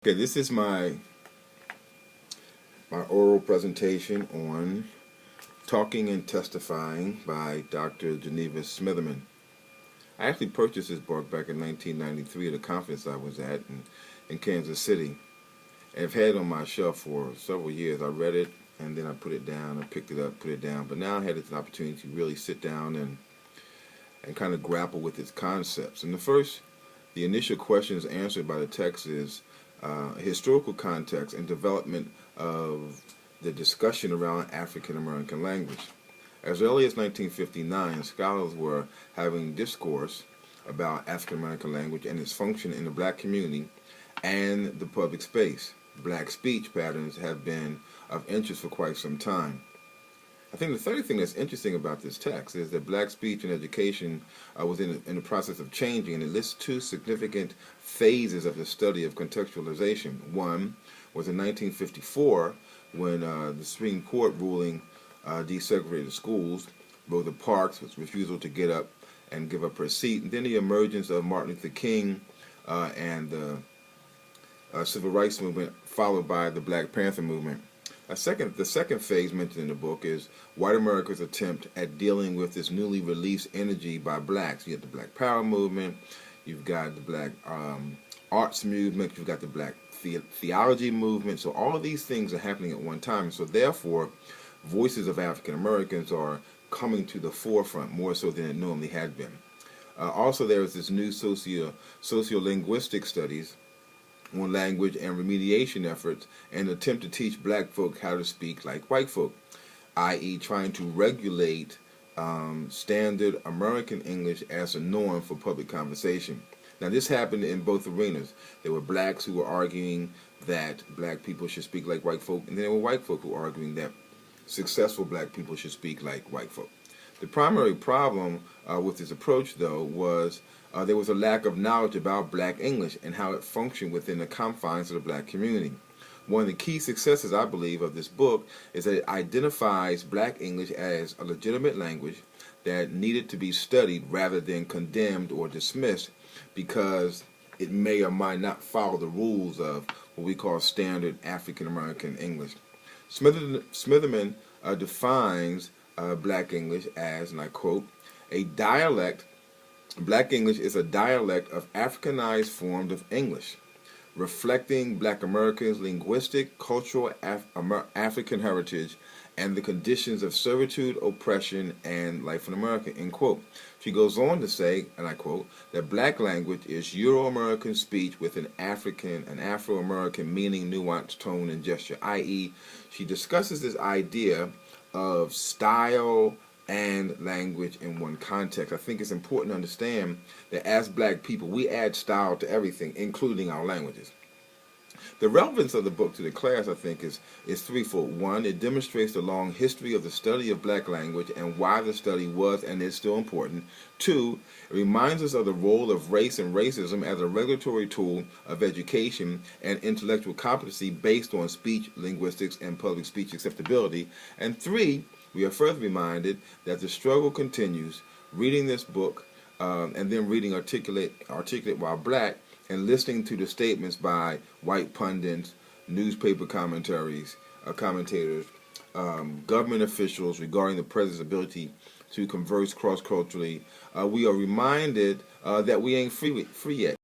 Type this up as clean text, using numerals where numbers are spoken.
Okay, this is my oral presentation on Talking and Testifying by Dr. Geneva Smitherman. I actually purchased this book back in 1993 at a conference I was at in Kansas City. And I've had it on my shelf for several years. I read it and then I put it down. I picked it up, put it down. But now I had an opportunity to really sit down and kind of grapple with its concepts. And the initial questions answered by the text is historical context and development of the discussion around African American language. As early as 1959, scholars were having discourse about African American language and its function in the black community and the public space. Black speech patterns have been of interest for quite some time. I think the third thing that's interesting about this text is that black speech and education was in the process of changing, and it lists two significant phases of the study of contextualization. One was in 1954 when the Supreme Court ruling desegregated schools, Rosa Parks' refusal to get up and give up her seat, and then the emergence of Martin Luther King and the Civil Rights Movement, followed by the Black Panther Movement. The second phase mentioned in the book is white America's attempt at dealing with this newly released energy by blacks. You have the Black Power movement, you've got the Black arts movement, you've got the Black theology movement. So all of these things are happening at one time. So therefore, voices of African Americans are coming to the forefront more so than it normally had been. Also, there is this new sociolinguistic studies on language and remediation efforts and attempt to teach black folk how to speak like white folk, i.e. trying to regulate standard American English as a norm for public conversation. Now this happened in both arenas. There were blacks who were arguing that black people should speak like white folk, and there were white folk who were arguing that successful black people should speak like white folk. The primary problem with this approach, though, was there was a lack of knowledge about black English and how it functioned within the confines of the black community. One of the key successes, I believe, of this book is that it identifies black English as a legitimate language that needed to be studied rather than condemned or dismissed because it may or might not follow the rules of what we call standard African American English. Smitherman defines black English as, and I quote, a dialect. Black English is a dialect of Africanized form of English, reflecting black Americans' linguistic, cultural African heritage and the conditions of servitude, oppression, and life in America, end quote. She goes on to say, and I quote, that black language is Euro-American speech with an Afro-American meaning, nuance, tone, and gesture, i.e. she discusses this idea of style and language in one context. I think it's important to understand that as black people, we add style to everything, including our languages. The relevance of the book to the class, I think, is threefold. One, it demonstrates the long history of the study of black language and why the study was and is still important. Two, it reminds us of the role of race and racism as a regulatory tool of education and intellectual competency based on speech, linguistics, and public speech acceptability. And three, we are further reminded that the struggle continues. Reading this book and then reading Articulate While Black and listening to the statements by white pundits, newspaper commentators, government officials regarding the president's ability to converse cross-culturally, we are reminded that we ain't free yet.